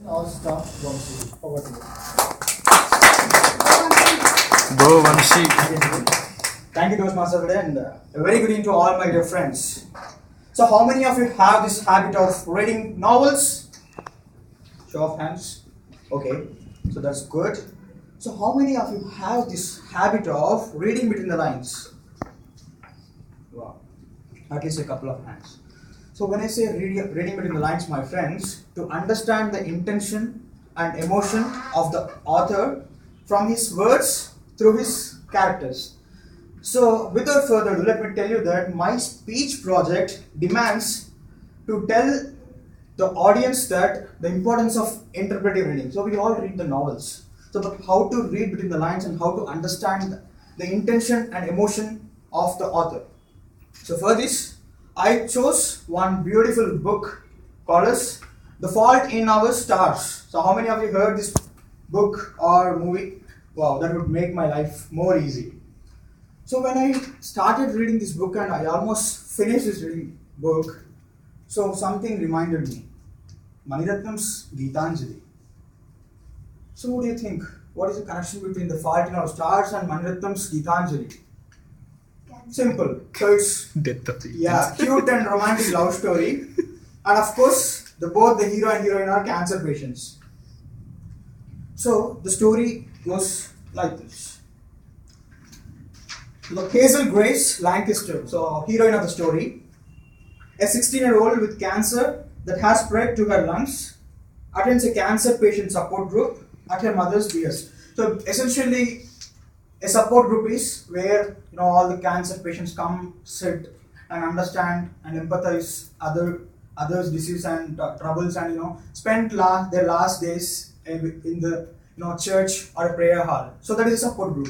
All stop Vamsi. Over to you. Go Vamshi. Thank you, Toastmaster, today, and a very good evening to all my dear friends. So, how many of you have this habit of reading novels? Show of hands. Okay, so that's good. So, how many of you have this habit of reading between the lines? Wow, at least a couple of hands. So, when I say reading between the lines, my friends, to understand the intention and emotion of the author from his words through his characters. So, without further ado, let me tell you that my speech project demands to tell the audience that the importance of interpretive reading. So, we all read the novels. So, but how to read between the lines and how to understand the intention and emotion of the author. So, for this, I chose one beautiful book called as The Fault in Our Stars. So, how many of you heard this book or movie? Wow, that would make my life more easy. So when I started reading this book and I almost finished this reading book, so something reminded me. Maniratnam's Geetanjali. So what do you think? What is the connection between The Fault in Our Stars and Maniratnam's Geetanjali? Simple. So it's Death of the cute and romantic love story. And of course, both the hero and heroine are cancer patients. So the story goes like this. Look, Hazel Grace Lancaster, so heroine of the story, a 16-year-old with cancer that has spread to her lungs, attends a cancer patient support group at her mother's behest. So essentially, a support group is where all the cancer patients come, sit, and understand and empathize others' disease and troubles, and spend their last days in the church or a prayer hall. So that is a support group.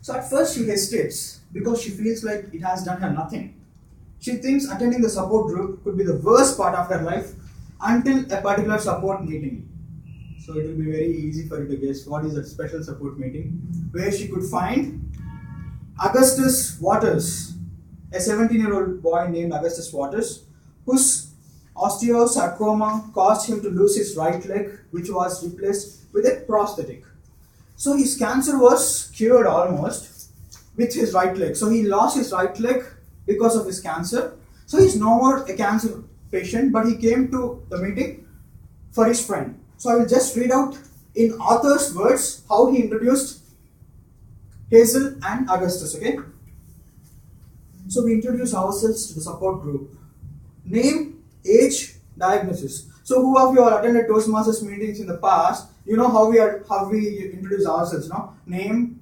So at first she hesitates because she feels like it has done her nothing. She thinks attending the support group could be the worst part of her life until a particular support meeting. So it will be very easy for you to guess what is that special support meeting where she could find Augustus Waters, a 17-year-old boy named Augustus Waters, whose osteosarcoma caused him to lose his right leg, which was replaced with a prosthetic. So his cancer was cured almost with his right leg. So he lost his right leg because of his cancer. So he's no more a cancer patient, but he came to the meeting for his friend. So I will just read out in author's words how he introduced Hazel and Augustus, okay? So we introduce ourselves to the support group. Name, age, diagnosis. So who of you have attended Toastmasters meetings in the past? You know how we introduce ourselves, no? Name,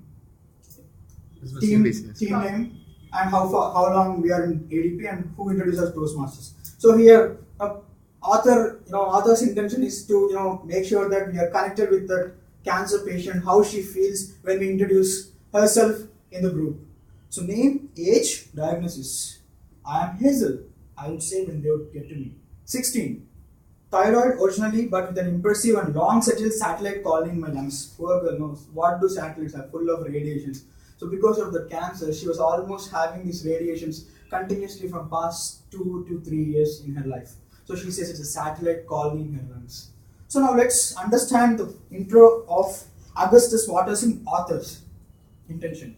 team name, and how long we are in ADP and who introduces Toastmasters. So here, author's intention is to make sure that we are connected with the cancer patient, how she feels when we introduce herself in the group. So name, age, diagnosis. I am Hazel. I would say when they would get to me. 16. Thyroid originally, but with an impressive and long settled satellite colony in my lungs. Poor girl knows what do satellites are full of radiations. So because of the cancer, she was almost having these radiations continuously from past 2 to 3 years in her life. So she says it's a satellite colony in her lungs. So now let's understand the intro of Augustus Waters in author's intention.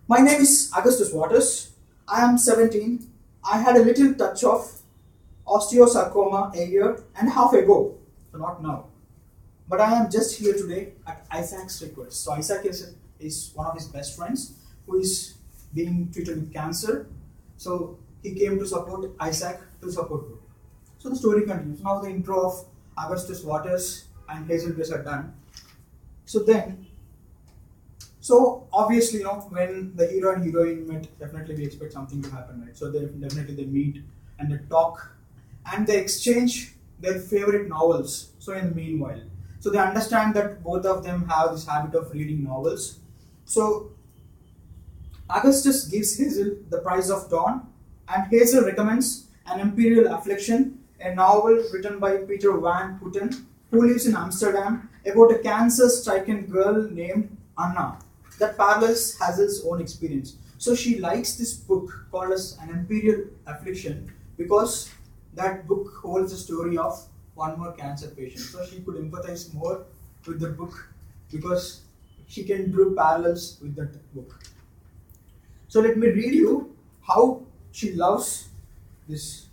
My name is Augustus Waters. I am 17. I had a little touch of osteosarcoma a year and a half ago, so not now. But I am just here today at Isaac's request. So Isaac is one of his best friends who is being treated with cancer. So he came to support Isaac to support group. So the story continues. Now the intro of Augustus Waters and Hazel Grace are done. So obviously, when the hero and heroine meet, definitely we expect something to happen, right? So definitely they meet and they talk and they exchange their favorite novels. So in the meanwhile, so they understand that both of them have this habit of reading novels. So Augustus gives Hazel The Price of Dawn, and Hazel recommends An Imperial Affliction, a novel written by Peter Van Houten, who lives in Amsterdam, about a cancer-stricken girl named Anna that parallels Hazel's own experience. So she likes this book called as An Imperial Affliction because that book holds the story of one more cancer patient. So she could empathize more with the book because she can draw parallels with that book. So let me read you how she loves this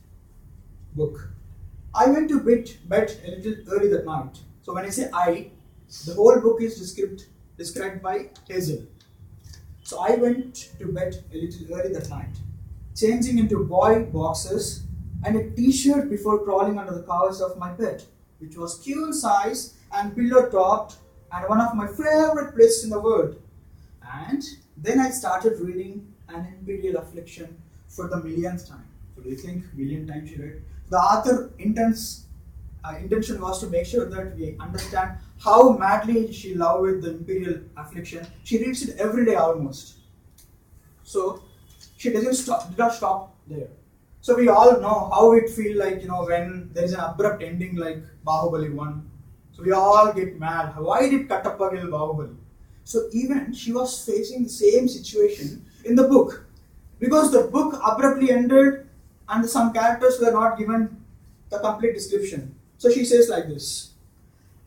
book. I went to bed a little early that night. So when I say I, the whole book is described by Hazel. So I went to bed a little early that night, changing into boy boxers and a t-shirt before crawling under the covers of my bed, which was queen size and pillow topped and one of my favorite places in the world. And then I started reading An Imperial Affliction for the millionth time. So do you think million times she read? The author intention was to make sure that we understand how madly she loved with the Imperial Affliction. She reads it every day almost. So she did not stop there. So we all know how it feels like, when there is an abrupt ending like Bahubali 1. So we all get mad. Why did Kattappa kill Bahubali? So even she was facing the same situation in the book. Because the book abruptly ended and some characters were not given the complete description. So she says like this: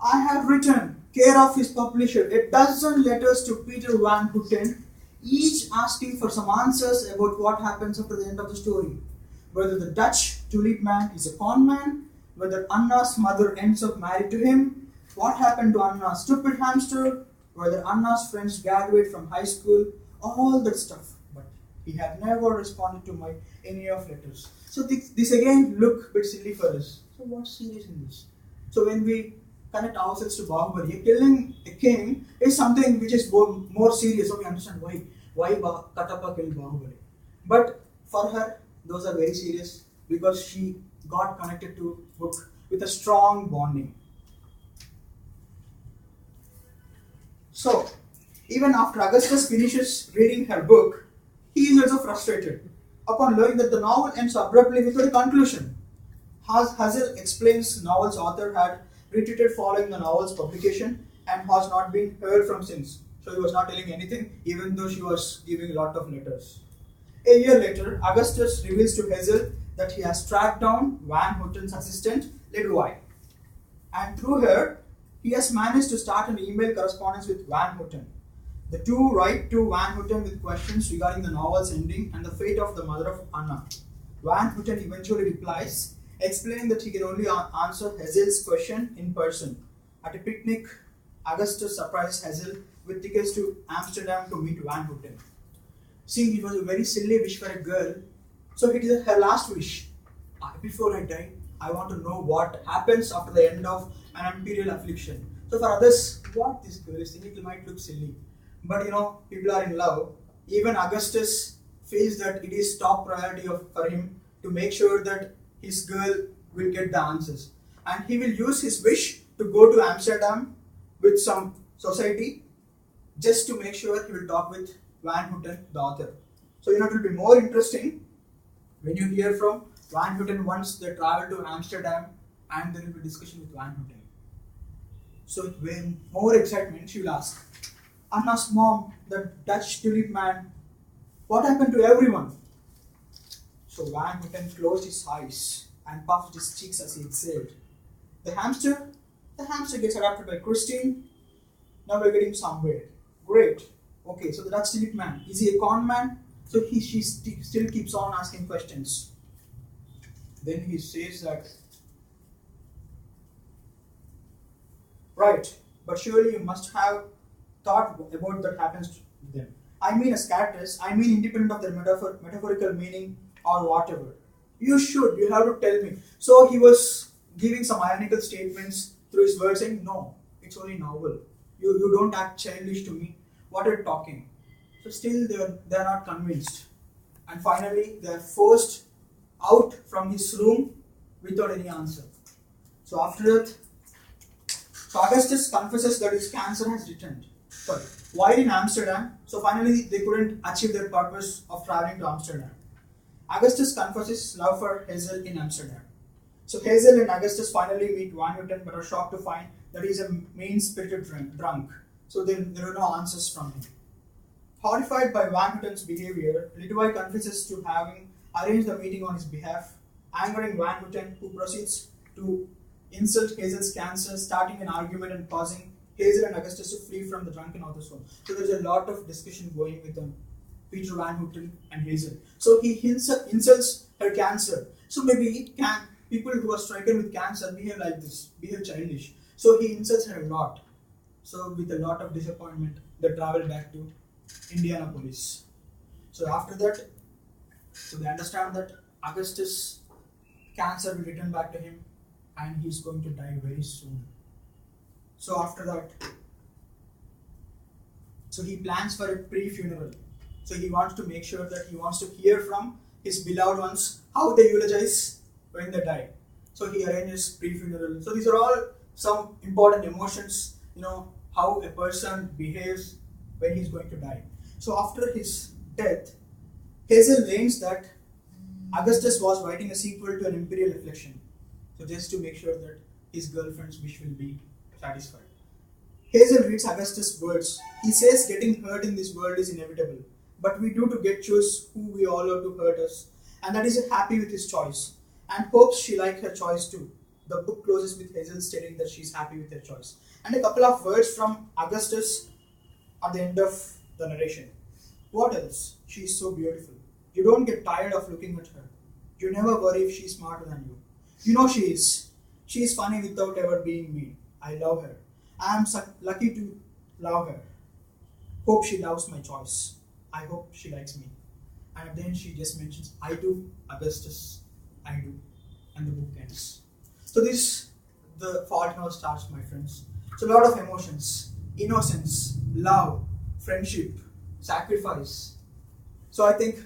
I have written, care of his publisher, a dozen letters to Peter Van Houten, each asking for some answers about what happens after the end of the story. Whether the Dutch tulip man is a con man, whether Anna's mother ends up married to him, what happened to Anna's stupid hamster, whether Anna's friends graduate from high school, all that stuff. But he had never responded to any of letters. So this again look a bit silly for us. So what's serious in this? So when we connect ourselves to Bahubali, killing a king is something which is more serious. So we understand why Kattappa killed Bahubali. But for her, those are very serious because she got connected to book with a strong bonding. So even after Augustus finishes reading her book, he is also frustrated upon learning that the novel ends abruptly without a conclusion. Hazel explains the novel's author had retreated following the novel's publication and has not been heard from since. So he was not telling anything even though she was giving a lot of letters. A year later, Augustus reveals to Hazel that he has tracked down Van Houten's assistant, Ledoy. And through her, he has managed to start an email correspondence with Van Houten. The two write to Van Houten with questions regarding the novel's ending and the fate of the mother of Anna. Van Houten eventually replies, explaining that he can only answer Hazel's question in person. At a picnic, Augustus surprises Hazel with tickets to Amsterdam to meet Van Houten. Seeing it was a very silly wish for a girl, so it is her last wish. Before I die, I want to know what happens after the end of An Imperial Affliction. So for others, what this girl is thinking, it might look silly. But people are in love. Even Augustus feels that it is top priority for him to make sure that his girl will get the answers. And he will use his wish to go to Amsterdam with some society just to make sure he will talk with Van Houten, the author. So it will be more interesting when you hear from Van Houten once they travel to Amsterdam and there will be discussion with Van Houten. So with more excitement, she will ask, Anna's mom, the Dutch tulip man, what happened to everyone? So Van Houten closed his eyes and puffed his cheeks as he exhaled. The hamster gets adopted by Christine. Now we're getting somewhere. Great. Okay, so the Dutch tulip man, is he a con man? So she still keeps on asking questions. Then he says that, right, but surely you must have thought about that happens to them. I mean as characters, I mean independent of their metaphorical meaning or whatever. You have to tell me. So he was giving some ironical statements through his words saying, no, it's only novel. You don't act childish to me. What are you talking? So still they are not convinced. And finally they are forced out from his room without any answer. So after that, Augustus confesses that his cancer has returned. While in Amsterdam, so finally they couldn't achieve their purpose of traveling to Amsterdam. Augustus confesses his love for Hazel in Amsterdam. So Hazel and Augustus finally meet Van Houten but are shocked to find that he is a mean-spirited drunk. So there are no answers from him. Horrified by Van Houten's behavior, Ledoy confesses to having arranged the meeting on his behalf, angering Van Houten, who proceeds to insult Hazel's cancer, starting an argument and causing Hazel and Augustus to flee from the drunken author's home. So there's a lot of discussion going with Peter Van Houten and Hazel. So he insults her cancer. So maybe people who are stricken with cancer behave like this, behave childish. So he insults her a lot. So with a lot of disappointment, they travel back to Indianapolis. So after that, so they understand that Augustus' cancer will return back to him and he's going to die very soon. So after that, so he plans for a pre-funeral. So he wants to make sure that he wants to hear from his beloved ones how they eulogize when they die. So he arranges pre-funeral. So these are all some important emotions, how a person behaves when he's going to die. So after his death, Hazel learns that Augustus was writing a sequel to an imperial affliction. So just to make sure that his girlfriend's wish will be satisfied. Hazel reads Augustus' words. He says getting hurt in this world is inevitable, but we do to get choose who we allow to hurt us, and that is happy with his choice, and hopes she liked her choice too. The book closes with Hazel stating that she's happy with her choice. And a couple of words from Augustus at the end of the narration. What else? She's so beautiful. You don't get tired of looking at her. You never worry if she's smarter than you. You know she is. She is funny without ever being mean. I love her. I am lucky to love her. Hope she loves my choice. I hope she likes me. And then she just mentions, I do, Augustus, I do. And the book ends. So the fault now starts, my friends. So a lot of emotions, innocence, love, friendship, sacrifice. So I think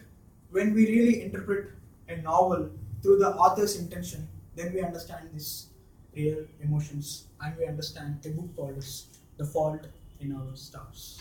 when we really interpret a novel through the author's intention, then we understand these real emotions and we understand a book called The Fault in Our Stars.